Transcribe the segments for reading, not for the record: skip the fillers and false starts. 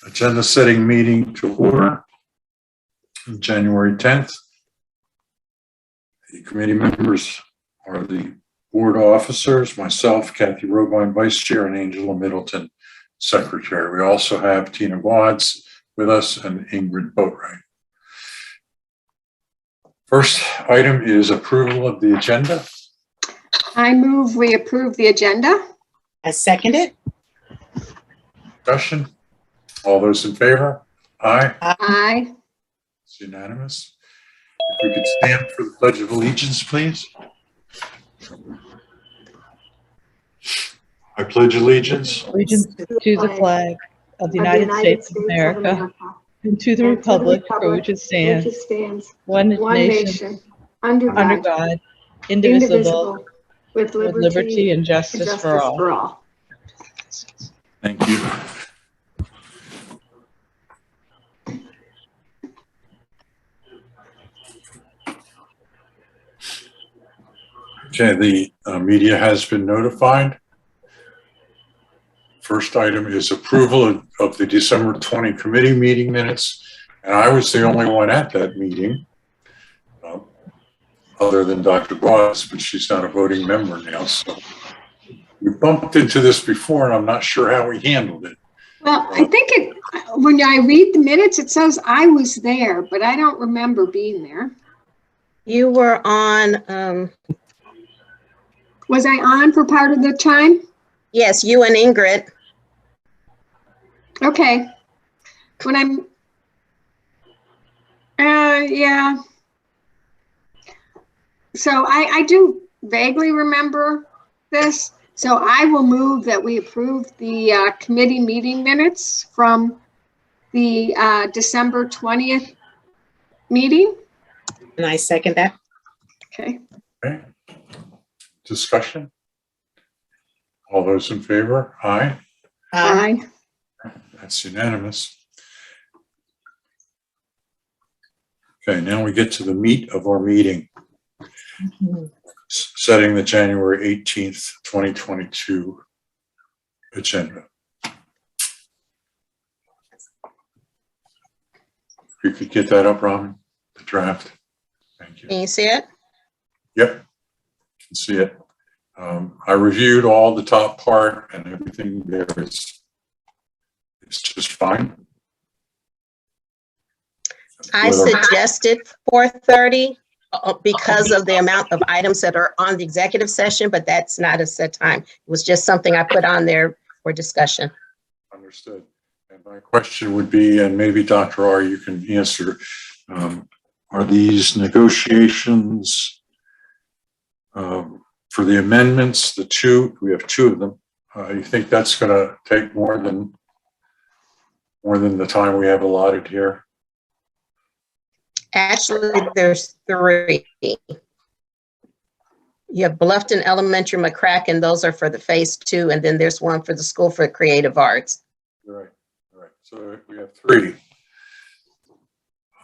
agenda setting meeting to order on January 10th. The committee members are the board officers, myself, Kathy Robine, Vice Chair, and Angela Middleton, Secretary. We also have Tina Wads with us and Ingrid Boatwright. First item is approval of the agenda. I move we approve the agenda. I second it. Discussion. All those in favor? Aye. Aye. It's unanimous. If we could stand for the Pledge of Allegiance, please. I pledge allegiance Allegiance to the flag of the United States of America and to the republic for which it stands, one nation, under God, indivisible, with liberty and justice for all. Thank you. Okay, the media has been notified. First item is approval of the December 20 committee meeting minutes. And I was the only one at that meeting, other than Dr. Boss, but she's not a voting member now. So we bumped into this before, and I'm not sure how we handled it. Well, I think when I read the minutes, it says I was there, but I don't remember being there. You were on, Was I on for part of the time? yes, you and Ingrid. Okay. When I'm, yeah. So I do vaguely remember this. So I will move that we approve the committee meeting minutes from the December 20th meeting. And I second that. Okay. Okay. Discussion. All those in favor? Aye. Aye. That's unanimous. Okay, now we get to the meat of our meeting. Setting the January 18th, 2022 agenda. If you could get that up, Robin, the draft. Thank you. Can you see it? Yep, can see it. I reviewed all the top part and everything there is just fine. I suggested 4:30 because of the amount of items that are on the executive session, but that's not a set time. It was just something I put on there for discussion. Understood. And my question would be, and maybe Dr. R, you can answer, are these negotiations for the amendments, we have two of them. You think that's going to take more than the time we have allotted here? Actually, there's 3. You have Bluffton Elementary, McCracken, those are for the phase 2, and then there's one for the School for Creative Arts. Right. So we have 3.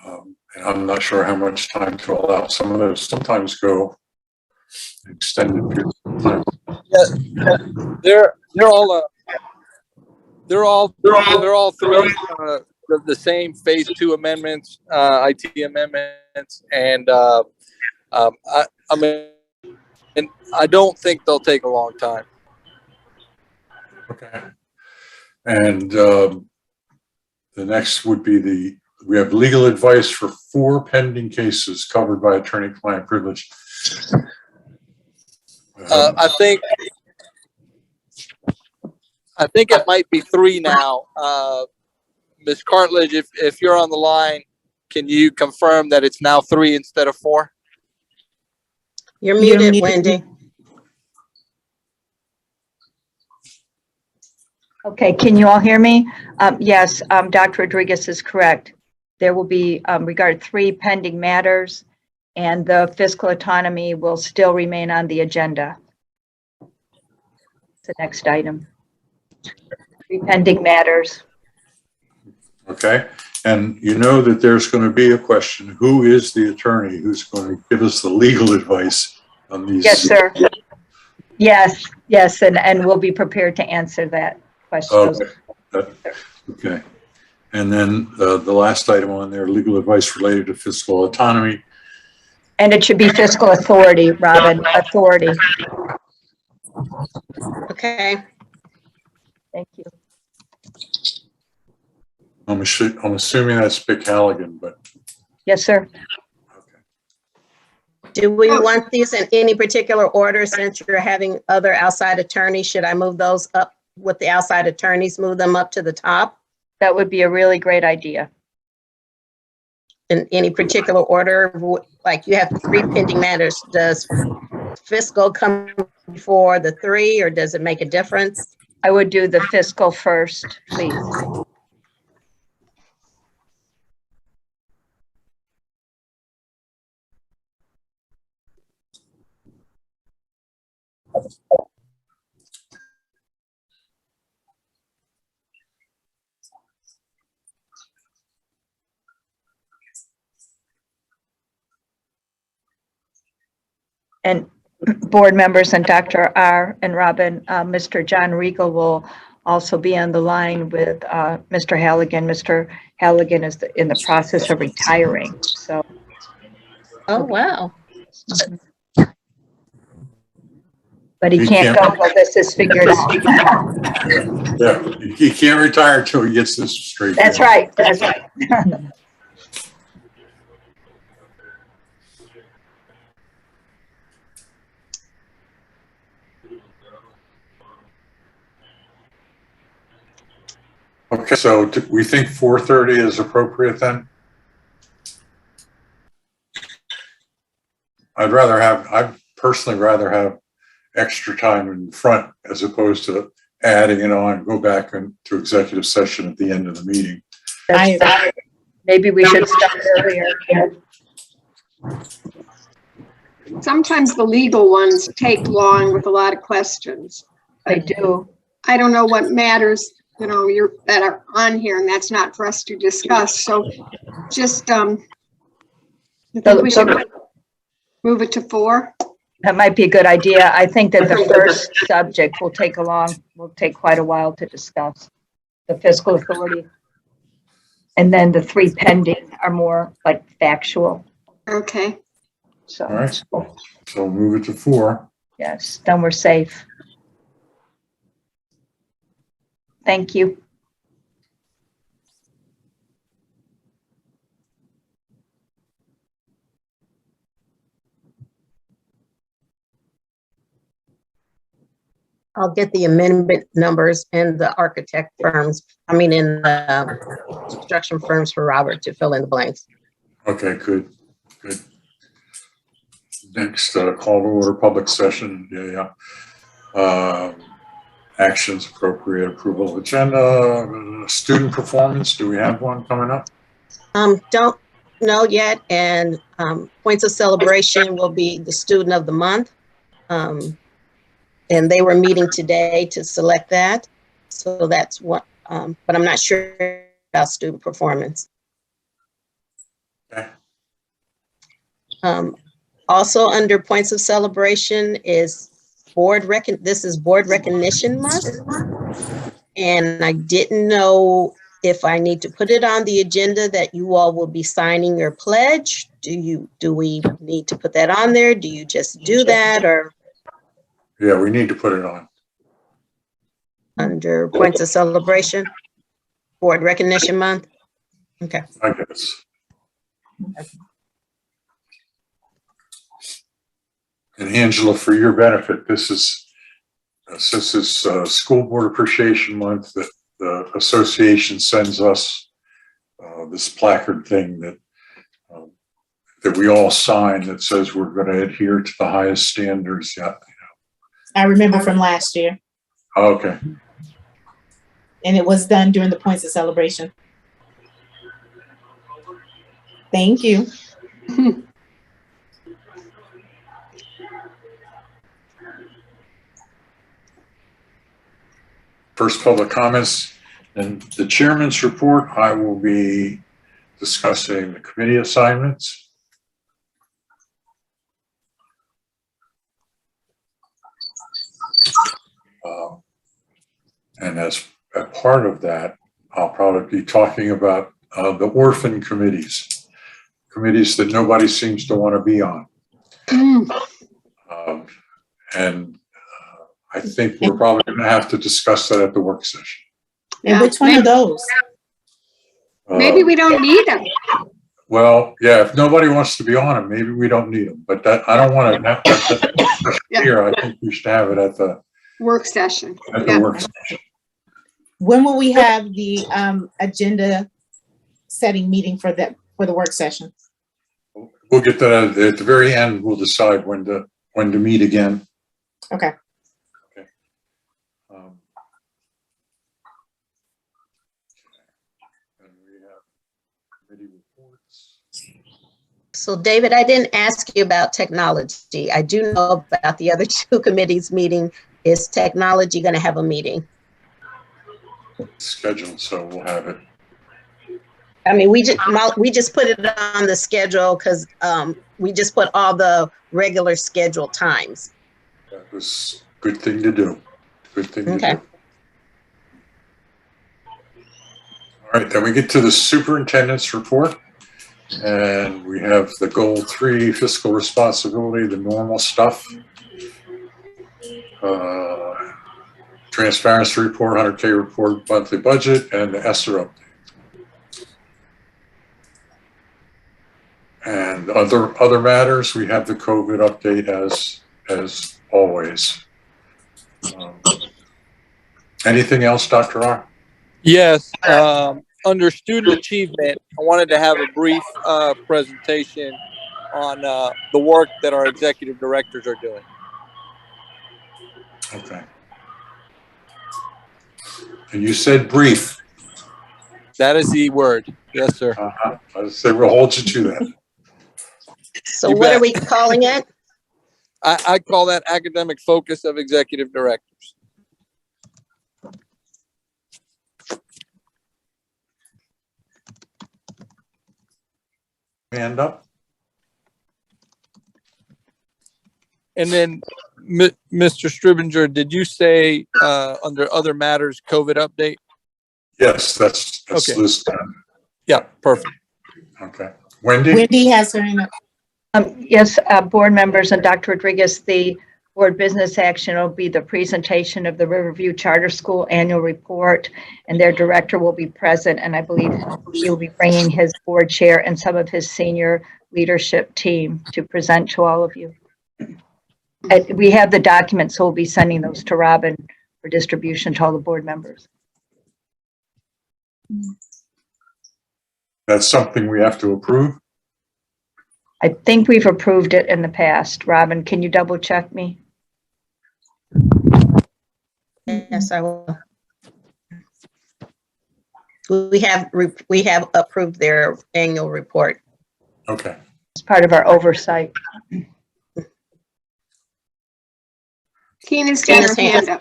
And I'm not sure how much time to allow. Some of those sometimes go extended periods of time. Yeah, they're all 3 the same phase 2 amendments, IT amendments, and I mean, and I don't think they'll take a long time. Okay. And the next would be we have legal advice for 4 pending cases covered by attorney-client privilege. I think it might be 3 now. Ms. Cartledge, if you're on the line, can you confirm that it's now 3 instead of 4? You're muted, Wendy. Okay, can you all hear me? Yes, Dr. Rodriguez is correct. There will be regard 3 pending matters, and the fiscal autonomy will still remain on the agenda. It's the next item. 3 pending matters. Okay. And you know that there's going to be a question. Who is the attorney who's going to give us the legal advice on these? Yes, sir. Yes, and we'll be prepared to answer that question. Okay. Okay. And then the last item on there, legal advice related to fiscal autonomy. And it should be fiscal authority, Robin, authority. Okay. Thank you. I'm assuming that's Bick Halligan, but Yes, sir. okay. Do we want these in any particular order since you're having other outside attorneys? Should I move those up with the outside attorneys, move them up to the top That would be a really great idea. in any particular order? Like you have 3 pending matters. Does fiscal come before the 3 or does it make a difference? I would do the fiscal first, please. And board members and Dr. R. and Robin, Mr. John Regal will also be on the line with Mr. Halligan. Mr. Halligan is in the process of retiring, so. Oh, wow. But he can't go until this is figured out. Yeah, he can't retire until he gets this straight. That's right, that's right. Okay, so we think 4:30 is appropriate then? I'd personally rather have extra time in front as opposed to adding it on, go back to executive session at the end of the meeting. Maybe we should start earlier. Sometimes the legal ones take long with a lot of questions. I do. I don't know what matters, that are on here, and that's not for us to discuss. So just, I think we should move it to 4. That might be a good idea. I think that the first subject will take quite a while to discuss, the fiscal authority. And then the 3 pending are more like factual. Okay. So, All right, so move it to 4. yes, then we're safe. Thank you. I'll get the amendment numbers and the architect firms, in the construction firms for Robert to fill in the blanks. Okay, good. Next, call to order public session. Actions appropriate approval of agenda. Student performance, do we have one coming up? Don't know yet, and points of celebration will be the student of the month. And they were meeting today to select that. So that's what, but I'm not sure about student performance. Okay. Also under points of celebration is this is board recognition month. And I didn't know if I need to put it on the agenda that you all will be signing your pledge. Do we need to put that on there? Do you just do that, or? Yeah, we need to put it on. Under points of celebration, board recognition month. Okay. I guess. And Angela, for your benefit, this is School Board Appreciation Month that the association sends us this placard thing that we all sign that says we're going to adhere to the highest standards. Yeah. I remember from last year, Oh, okay. and it was done during the points of celebration. Thank you. First public comments and the chairman's report. I will be discussing the committee assignments. And as a part of that, I'll probably be talking about the orphan committees that nobody seems to want to be on. And I think we're probably going to have to discuss that at the work session. And which one are those? Maybe we don't need them. Well, yeah, if nobody wants to be on them, maybe we don't need them. But that I don't want to have that here. I think we should have it at the Work session. work session. When will we have the agenda setting meeting for the work session? We'll get that at the very end. We'll decide when to meet again. Okay. And we have committee reports. So David, I didn't ask you about technology. I do know about the other two committees meeting. Is technology going to have a meeting? Scheduled, so we'll have it. I mean, we just put it on the schedule because we just put all the regular scheduled times. That was a good thing to do. Good thing to Okay. do. All right, then we get to the superintendent's report. And we have the goal 3, fiscal responsibility, the normal stuff. Transparency report, 100K report, monthly budget, and the ESSER update. And other matters, we have the COVID update as always. Anything else, Dr. R? Yes, under student achievement, I wanted to have a brief presentation on the work that our executive directors are doing. Okay. And you said brief. That is the word. Yes, sir. I say we'll hold you to that. So You what bet. are we calling it? I call that academic focus of executive directors. Hand up. And then, Mr. Stribinger, did you say under other matters, COVID update? Yes, that's Okay. listed. Yeah, perfect. Okay. Wendy? Wendy has her hand up. Yes, board members and Dr. Rodriguez, the board business action will be the presentation of the Riverview Charter School annual report, and their director will be present, and I believe he will be bringing his board chair and some of his senior leadership team to present to all of you. We have the documents, so we'll be sending those to Robin for distribution to all the board members. That's something we have to approve? I think we've approved it in the past. Robin, can you double check me? Yes, I will. We have approved their annual report. Okay. It's part of our oversight. Tina's got her hand up.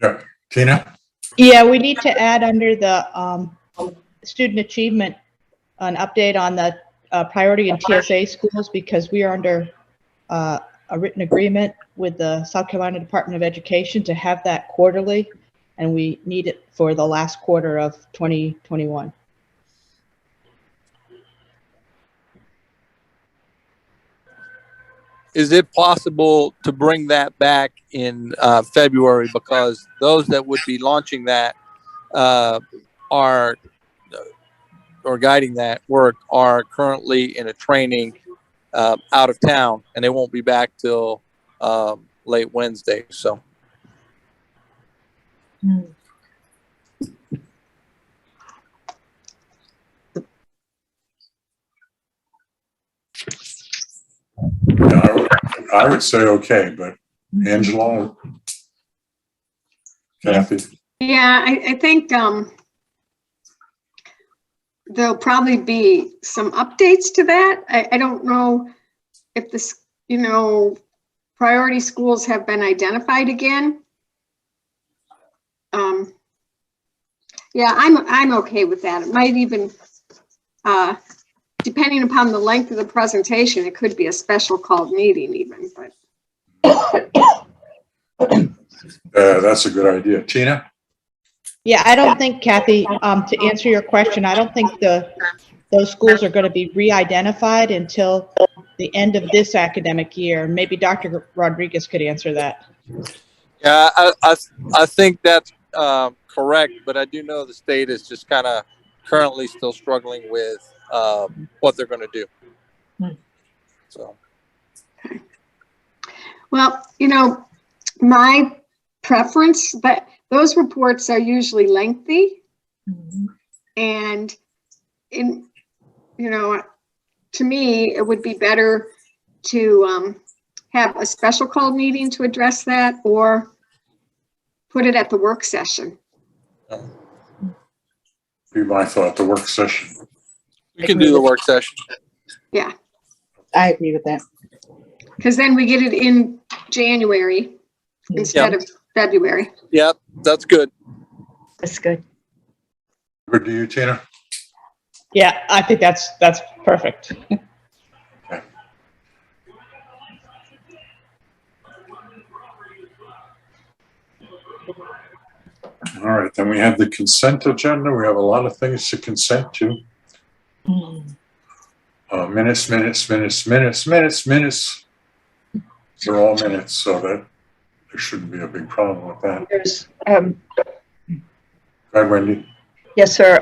Yeah. Tina? Yeah, we need to add under the student achievement an update on the priority and TSA schools, because we are under a written agreement with the South Carolina Department of Education to have that quarterly, and we need it for the last quarter of 2021. Is it possible to bring that back in February, because those that would be launching that or guiding that work are currently in a training out of town, and they won't be back till late Wednesday. So Yeah, I would say okay, but Angela? Kathy? Yeah, I think there'll probably be some updates to that. I don't know if this, priority schools have been identified again. Yeah, I'm okay with that. It might even, depending upon the length of the presentation, it could be a special called meeting even, but. That's a good idea. Tina? Yeah, I don't think, Kathy, to answer your question, I don't think those schools are going to be re-identified until the end of this academic year. Maybe Dr. Rodriguez could answer that. Yeah, I think that's correct, but I do know the state is just kind of currently still struggling with what they're going to do. So, Well, my preference, but those reports are usually lengthy. And to me, it would be better to have a special call meeting to address that, or put it at the work session. Be my thought, the work session. you can do the work session. Yeah, I agree with that. because then we get it in January instead of February. Yep, that's good. That's good. Good to you, Tina? Yeah, I think that's perfect. Okay. All right, then we have the consent agenda. We have a lot of things to consent to. Minutes. They're all minutes, so that there shouldn't be a big problem with that. There's, Go ahead, Wendy. yes, sir.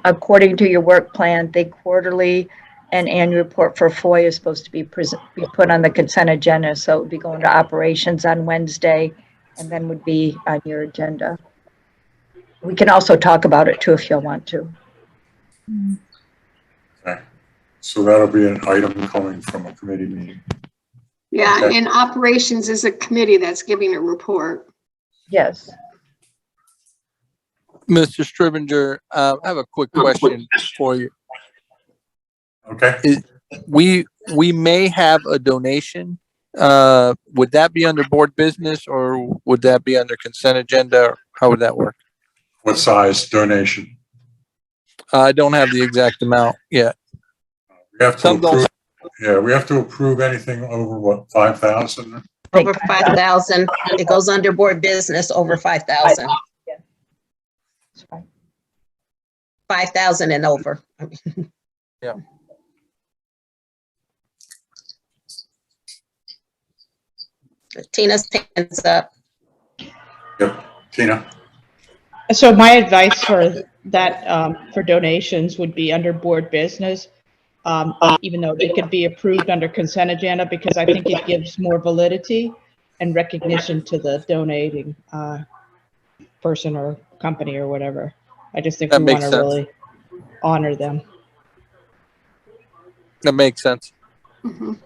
According to your work plan, the quarterly and annual report for FOIA is supposed to be put on the consent agenda. So it would be going to operations on Wednesday and then would be on your agenda. We can also talk about it too if you'll want to. Okay. So that'll be an item coming from a committee meeting. Yeah, Okay. and operations is a committee that's giving a report. Yes. Mr. Stribinger, I have a quick question for you. Okay. We may have a donation. Would that be under board business, or would that be under consent agenda? How would that work? What size donation? I don't have the exact amount yet. We have to Some don't. approve. Yeah, we have to approve anything over what, 5,000? Over 5,000, it goes under board business over 5,000. That's fine. 5,000 and over. Yeah. Tina's hands up. Yep. Tina? So my advice for that, for donations would be under board business, even though it could be approved under consent agenda, because I think it gives more validity and recognition to the donating person or company or whatever. I just think That we makes want to sense. really honor them. That makes sense. Mhm.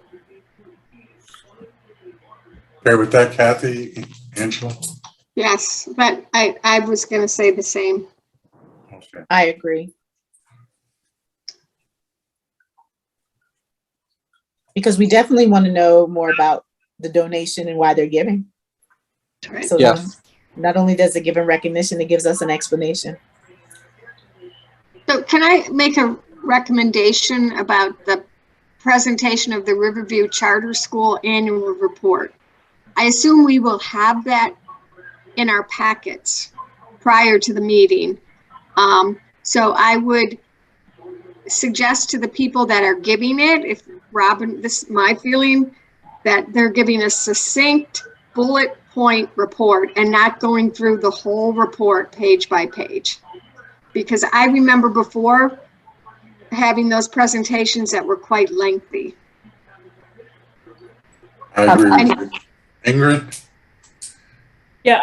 Okay with that, Kathy? Angela? Yes, but I was going to say the same. Okay. I agree. Because we definitely want to know more about the donation and why they're giving. That's right. So Yes. not only does it give them recognition, it gives us an explanation. So can I make a recommendation about the presentation of the Riverview Charter School annual report? I assume we will have that in our packets prior to the meeting. So I would suggest to the people that are giving it, if Robin, this is my feeling, that they're giving a succinct bullet point report and not going through the whole report page by page. Because I remember before having those presentations that were quite lengthy. I agree with you. Ingrid? Yeah,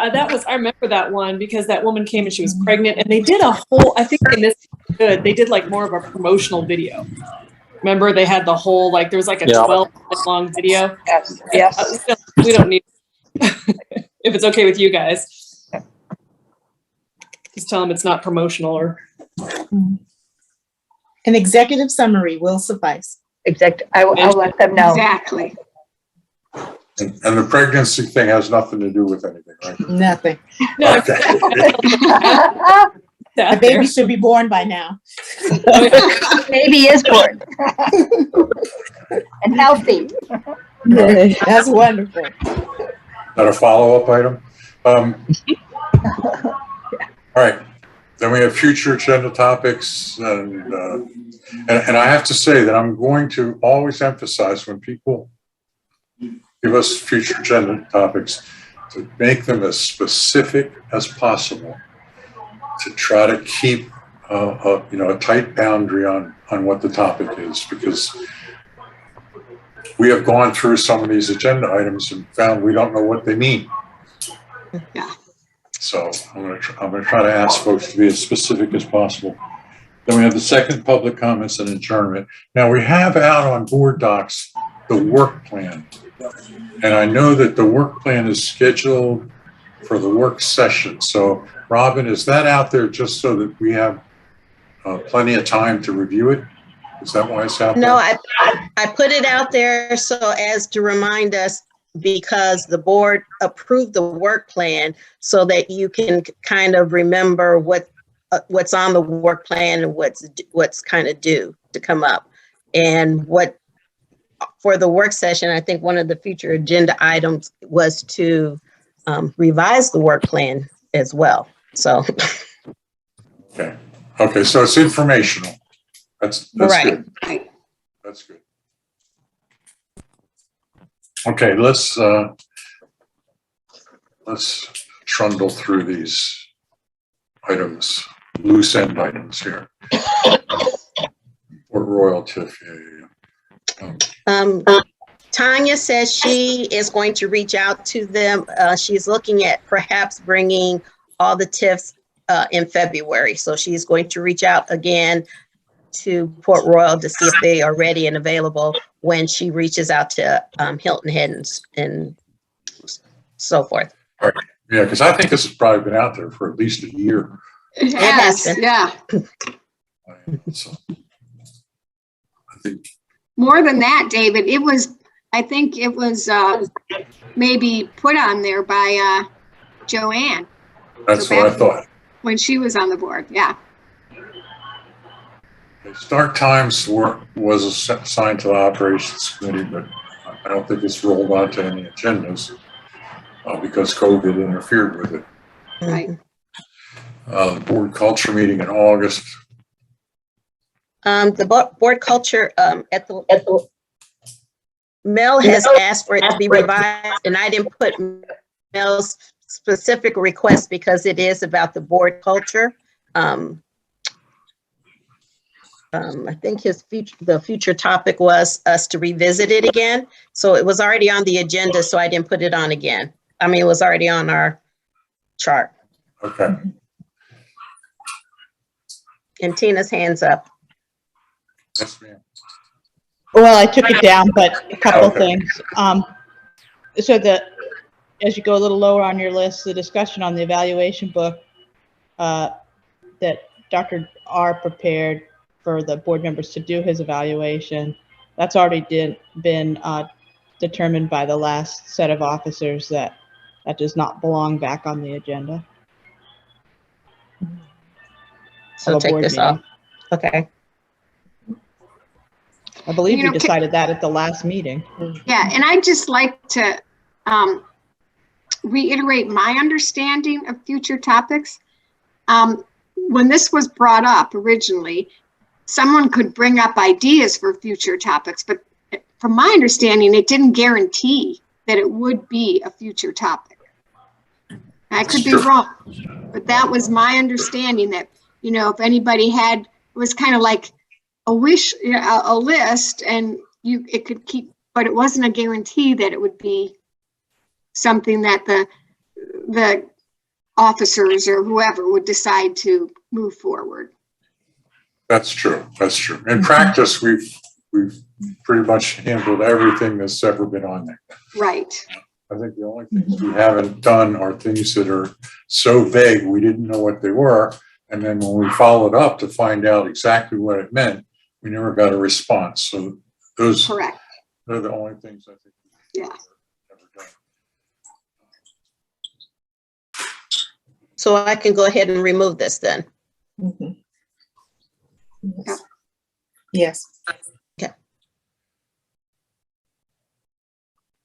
I remember that one because that woman came and she was pregnant and they did a whole, I think they missed good. They did like more of a promotional video. Remember they had the whole, like there was like a 12-minute long video. Yes. Yes. We don't need, if it's okay with you guys. Just tell them it's not promotional or. An executive summary will suffice. I'll let them know. Exactly. And the pregnancy thing has nothing to do with anything, right? Nothing. No, Okay. A baby should be born by now. Baby is born. And healthy. That's wonderful. Not a follow-up item? All right, then we have future agenda topics, and I have to say that I'm going to always emphasize when people give us future agenda topics to make them as specific as possible, to try to keep a tight boundary on what the topic is, because we have gone through some of these agenda items and found we don't know what they mean. Yeah. So I'm going to try to ask folks to be as specific as possible. Then we have the second public comments and adjournment. Now we have out on board docs the work plan, and I know that the work plan is scheduled for the work session. So Robin, is that out there just so that we have plenty of time to review it? Is that why it's out there? No, I put it out there so as to remind us, because the board approved the work plan, so that you can kind of remember what's on the work plan and what's kind of due to come up. And what for the work session, I think one of the future agenda items was to revise the work plan as well. So. Okay, so it's informational. That's right. Good. Right. That's good. Okay, let's trundle through these items, loose end items here. Port Royal TIF, Tanya says she is going to reach out to them. She's looking at perhaps bringing all the TIFs in February. So she's going to reach out again to Port Royal to see if they are ready and available when she reaches out to Hilton Head and so forth. All right. Yeah, because I think this has probably been out there for at least a year. It has been. Yeah. So, I think More than that, David, I think it was maybe put on there by Joanne. that's what I thought. When she was on the board, yeah. Start times was assigned to the operations committee, but I don't think it's rolled onto any agendas because COVID interfered with it. Right. The board culture meeting in August. The board culture Mel has asked for it to be revised, and I didn't put Mel's specific request because it is about the board culture. I think the future topic was us to revisit it again. So it was already on the agenda, so I didn't put it on again. I mean, it was already on our chart. Okay. And Tina's hands up. Yes, ma'am. Well, I took it down, but a couple things. So as you go a little lower on your list, the discussion on the evaluation book that Dr. R prepared for the board members to do his evaluation, that's already been determined by the last set of officers that does not belong back on the agenda. So take this off. Okay. I believe we decided that at the last meeting. Yeah, and I'd just like to reiterate my understanding of future topics. When this was brought up originally, someone could bring up ideas for future topics, but from my understanding, it didn't guarantee that it would be a future topic. I could be wrong, but that was my understanding, that, if anybody had, it was kind of like a wish, a list, and it could keep, but it wasn't a guarantee that it would be something that the officers or whoever would decide to move forward. That's true. That's true. In practice, we've pretty much handled everything that's ever been on there. Right. I think the only things we haven't done are things that are so vague we didn't know what they were, and then when we followed up to find out exactly what it meant, we never got a response. So those, correct. They're the only things I think we've ever done. So I can go ahead and remove this then. Mm-hmm. Yeah. Yes. Okay.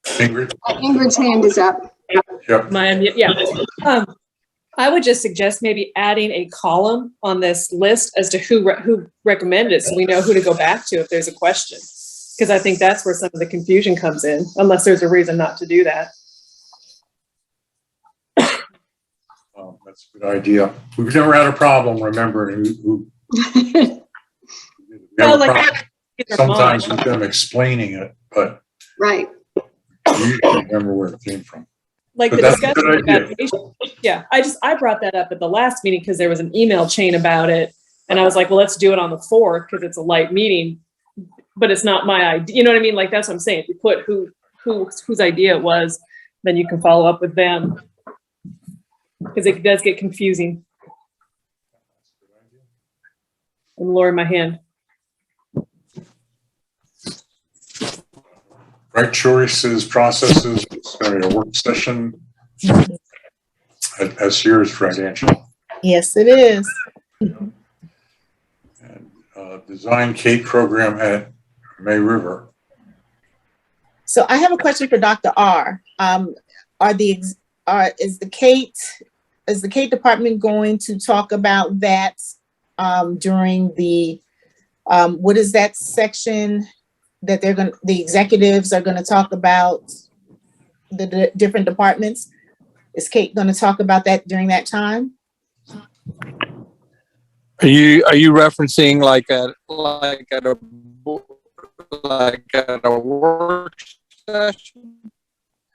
Ingrid? Ingrid's hand is up. Yep. Yeah. I would just suggest maybe adding a column on this list as to who recommended it, so we know who to go back to if there's a question. Because I think that's where some of the confusion comes in, unless there's a reason not to do that. That's a good idea. We've never had a problem remembering who. We have a problem sometimes with them explaining it, but Right. we usually remember where it came from. Like But the that's a discussion good idea. about patient. Yeah, I brought that up at the last meeting because there was an email chain about it, and I was like, well, let's do it on the 4th because it's a light meeting, but it's not my idea. You know what I mean? Like that's what I'm saying. If you put whose idea it was, then you can follow up with them because it does get confusing. I'm lowering my hand. Right choices, processes, it's going to be a work session. As yours, right, Angela? Yes, it is. And design Cape program at May River. So I have a question for Dr. R. Is the Kate department going to talk about that during the what is that section that the executives are going to talk about the different departments? Is Kate going to talk about that during that time? Are you referencing like at a work session?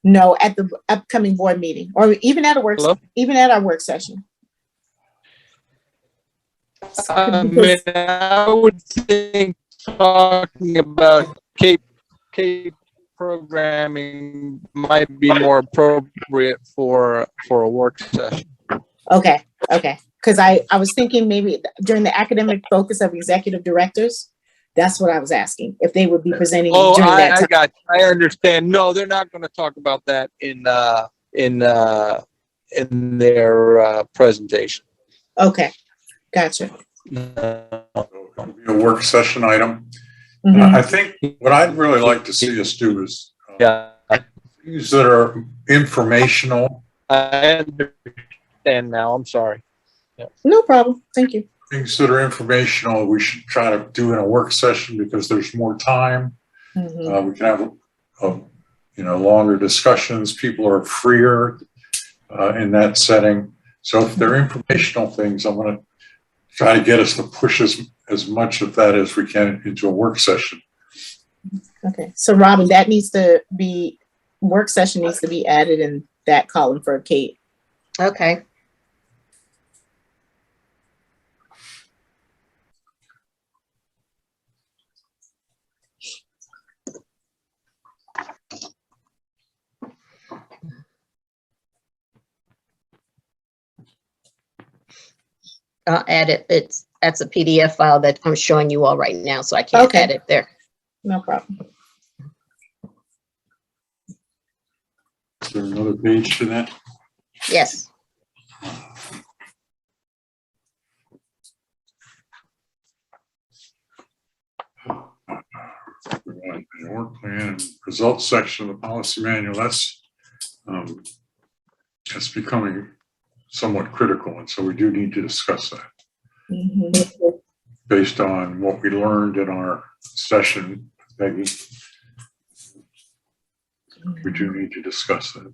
No, at the upcoming board meeting, or even at our work session. I would think talking about Cape programming might be more appropriate for a work session. Okay. Because I was thinking maybe during the academic focus of executive directors, that's what I was asking, if they would be presenting during that time. I understand. No, they're not going to talk about that in their presentation. Okay, gotcha. It'll be a work session item. Mhm. I think what I'd really like to see us do is Yeah, things that are informational, I understand now. I'm sorry. No problem. Thank you. things that are informational, we should try to do in a work session because there's more time. Mhm. We can have, longer discussions. People are freer in that setting. So if they're informational things, I'm going to try to get us to push as much of that as we can into a work session. Okay, so Robin, work session needs to be added in that column for Kate. Okay. I'll add it. That's a PDF file that I'm showing you all right now, so I can't add it there. No problem. Is there another page to that? Yes. Work plan, results section of the policy manual, that's becoming somewhat critical, and so we do need to discuss that. Mhm. Based on what we learned in our session, Peggy, we do need to discuss that.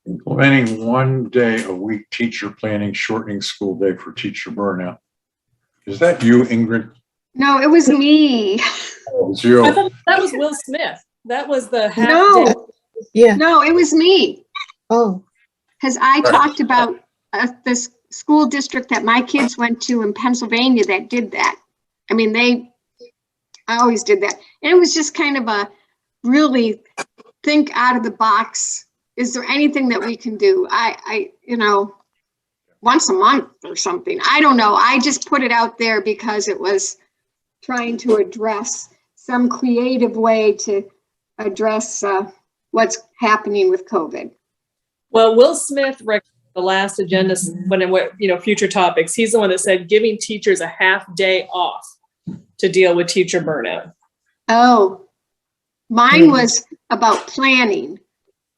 Implementing 1 day a week teacher planning, shortening school day for teacher burnout. Is that you, Ingrid? No, it was me. Oh, it's you. I thought that was Will Smith. That was the half day. No, Yeah. no, it was me. Oh. Because I talked about this school district that my kids went to in Pennsylvania that did that. I mean, I always did that. And it was just kind of a really think out of the box. Is there anything that we can do? I once a month or something. I don't know. I just put it out there because it was trying to address some creative way to address what's happening with COVID. Well, Will Smith, the last agenda, when it went, future topics, he's the one that said giving teachers a half day off to deal with teacher burnout. Oh, mine was about planning.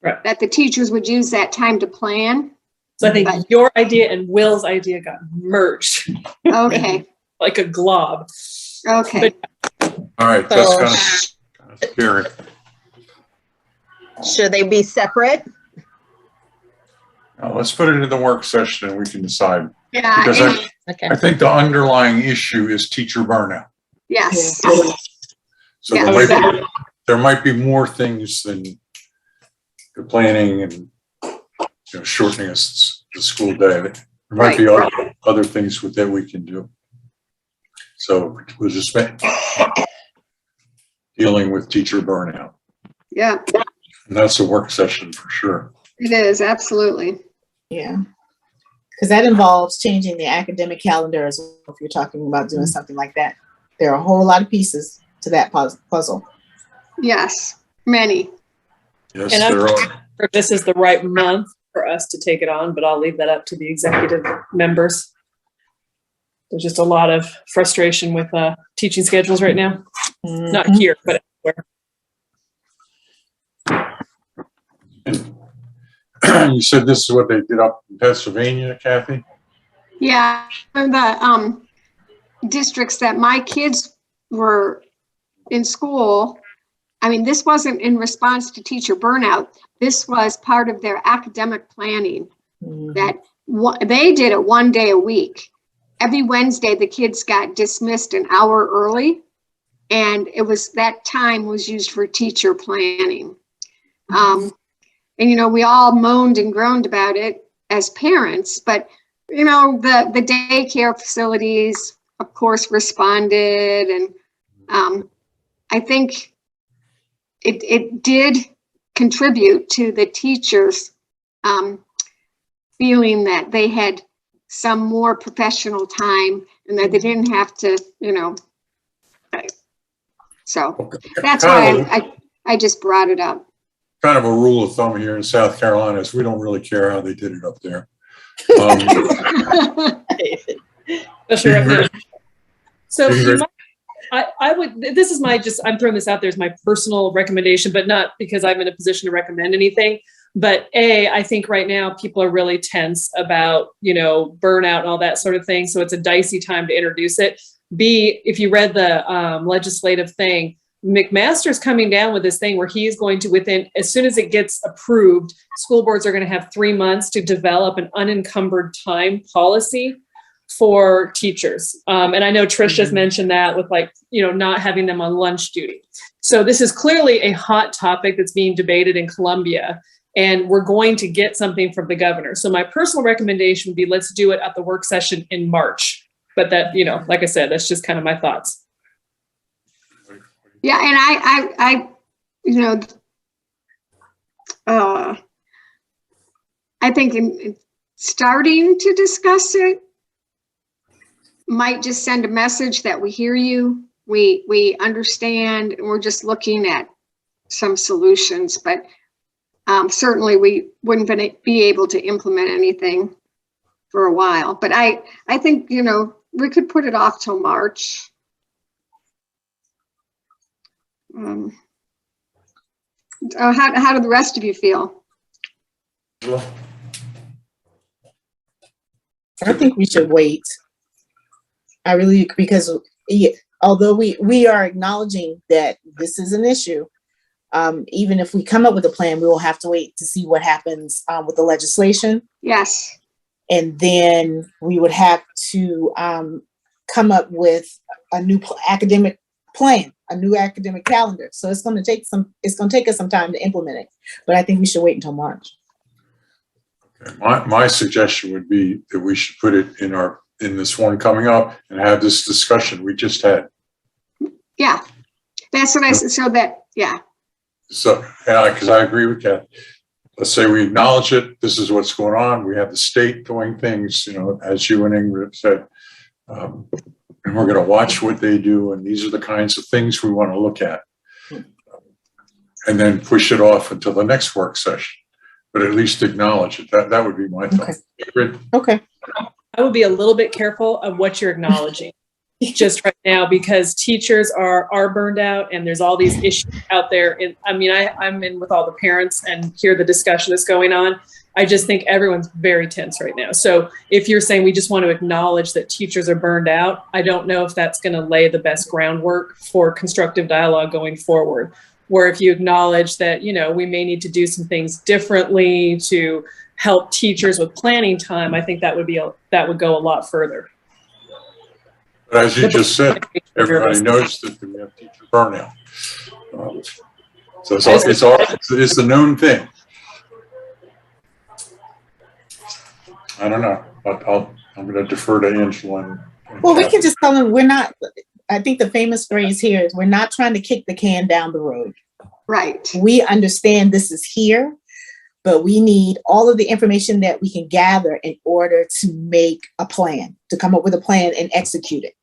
Right. that the teachers would use that time to plan. So I think your idea and Will's idea got merged Okay, like a glob. okay. All right, that's kind of scary. Should they be separate? Now, let's put it in the work session and we can decide. Yeah, Because and- Okay. I think the underlying issue is teacher burnout. yes, So Yeah, there might be more things than the planning and shortening the school day. There might be other things that we can do. So we'll just dealing with teacher burnout. yeah, And that's a work session for sure. it is, absolutely. Yeah. Because that involves changing the academic calendar as well, if you're talking about doing something like that. There are a whole lot of pieces to that puzzle. Yes, many. Yes, And I'm there not are. sure if this is the right month for us to take it on, but I'll leave that up to the executive members. There's just a lot of frustration with teaching schedules right now. Not here, but elsewhere. You said this is what they did up in Pennsylvania, Kathy? Yeah, the districts that my kids were in school, I mean, this wasn't in response to teacher burnout. This was part of their academic planning. That they did it 1 day a week. Every Wednesday, the kids got dismissed an hour early, and it was that time was used for teacher planning. And we all moaned and groaned about it as parents, but the daycare facilities, of course, responded, and I think it did contribute to the teachers feeling that they had some more professional time and that they didn't have to, so that's why I just brought it up. Kind of a rule of thumb here in South Carolina is we don't really care how they did it up there. Especially right now. So Ingrid. I would, this is I'm throwing this out there as my personal recommendation, but not because I'm in a position to recommend anything. But I think right now people are really tense about, burnout and all that sort of thing. So it's a dicey time to introduce it. B, if you read the legislative thing, McMaster's coming down with this thing where he is going to, as soon as it gets approved, school boards are going to have 3 months to develop an unencumbered time policy for teachers. And I know Trish just mentioned that with not having them on lunch duty. So this is clearly a hot topic that's being debated in Columbia, and we're going to get something from the governor. So my personal recommendation would be, let's do it at the work session in March. But that, like I said, that's just kind of my thoughts. Yeah, and I think in starting to discuss it might just send a message that we hear you, we understand, and we're just looking at some solutions, but certainly we wouldn't be able to implement anything for a while. But I think, we could put it off till March. How do the rest of you feel? I think we should wait. I really, because although we are acknowledging that this is an issue, even if we come up with a plan, we will have to wait to see what happens with the legislation. Yes. And then we would have to come up with a new academic plan, a new academic calendar. So it's going to take us some time to implement it. But I think we should wait until March. Okay. My suggestion would be that we should put it in this one coming up and have this discussion we just had. Yeah, that's what I said. So that, yeah. So, because I agree with that. Let's say we acknowledge it. This is what's going on. We have the state doing things, as you and Ingrid said, and we're going to watch what they do. And these are the kinds of things we want to look at, and then push it off until the next work session. But at least acknowledge it. That would be my thought. Okay. Okay. I would be a little bit careful of what you're acknowledging. just right now because teachers are burned out and there's all these issues out there. And I mean, I'm in with all the parents and hear the discussion that's going on. I just think everyone's very tense right now. So if you're saying we just want to acknowledge that teachers are burned out, I don't know if that's going to lay the best groundwork for constructive dialogue going forward. Where if you acknowledge that, you know, we may need to do some things differently to help teachers with planning time, I think that would go a lot further. But as you just said, everybody knows that we have teacher burnout. So it's the known thing. I don't know, but I'm going to defer to Angela. Well, we can just tell them we're not, I think the famous phrase here is we're not trying to kick the can down the road. Right. We understand this is here, but we need all of the information that we can gather in order to make a plan, to come up with a plan and execute it.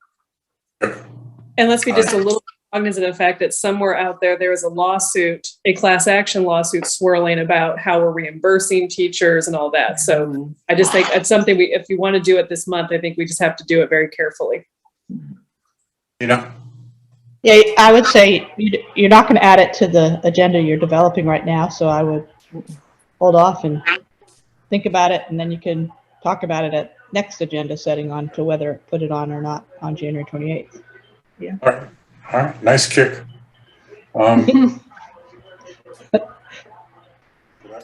And let's be just a little cognizant of the fact that somewhere out there is a lawsuit, a class action lawsuit swirling about how we're reimbursing teachers and all that. So I just think it's something if you want to do it this month, I think we just have to do it very carefully. You know? Yeah, I would say you're not going to add it to the agenda you're developing right now. So I would hold off and think about it. And then you can talk about it at next agenda setting on to whether put it on or not on January 28th. Yeah. All right. Nice kick.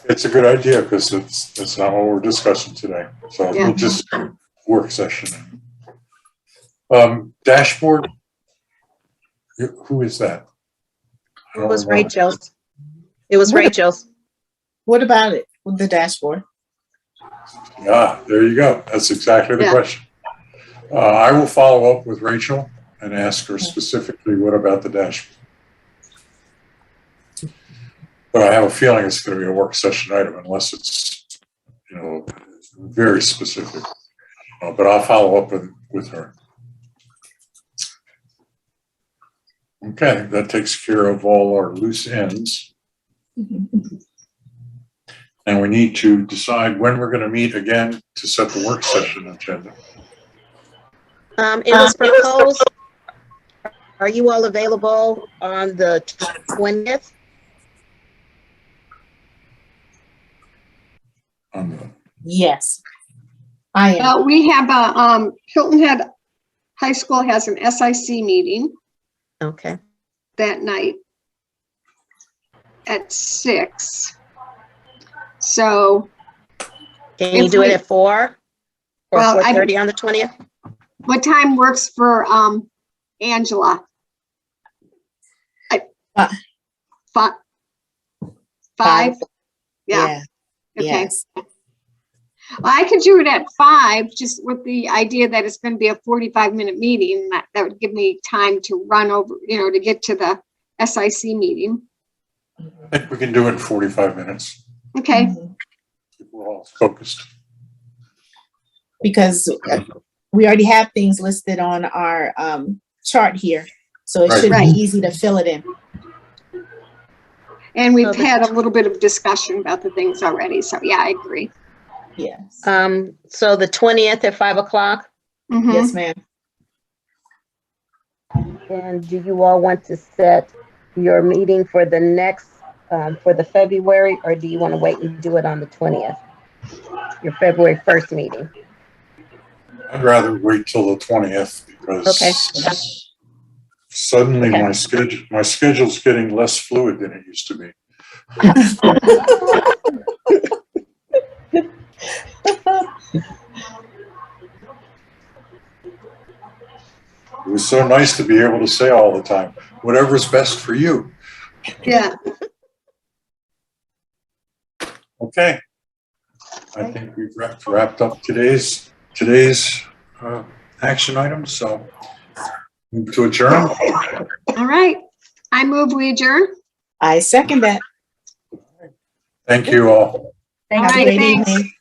It's a good idea because it's not what we're discussing today. So we'll just work session. Dashboard. Who is that? It was Rachel's. It was Rachel's. What about it with the dashboard? Yeah, there you go. That's exactly the question. I will follow up with Rachel and ask her specifically what about the dashboard. But I have a feeling it's going to be a work session item unless it's, you know, very specific. But I'll follow up with her. Okay, that takes care of all our loose ends. And we need to decide when we're going to meet again to set the work session agenda. It was proposed. Are you all available on the 20th? Yes, I am. We have Hilton Head High School has an SIC meeting. Okay. That night at 6. So can you do it at 4 or 4:30 on the 20th? What time works for Angela? 5. Yeah. Okay. Yes. Well, I could do it at 5, just with the idea that it's going to be a 45-minute meeting. That would give me time to run over, you know, to get to the SIC meeting. I think we can do it in 45 minutes. Okay. If we're all focused. Because we already have things listed on our chart here, so it should be easy to fill it in. And we've had a little bit of discussion about the things already, so yeah, I agree. Yes. So the 20th at 5 o'clock? Yes, ma'am. And do you all want to set your meeting for the next, for the February, or do you want to wait and do it on the 20th? Your February 1st meeting? I'd rather wait till the 20th because suddenly my schedule's getting less fluid than it used to be. It was so nice to be able to say all the time, whatever's best for you. Yeah. Okay. I think we've wrapped up today's action items. So move to adjourn. All right. I move we adjourn. I second that. Thank you all. Thank All you. right, thanks. Evening.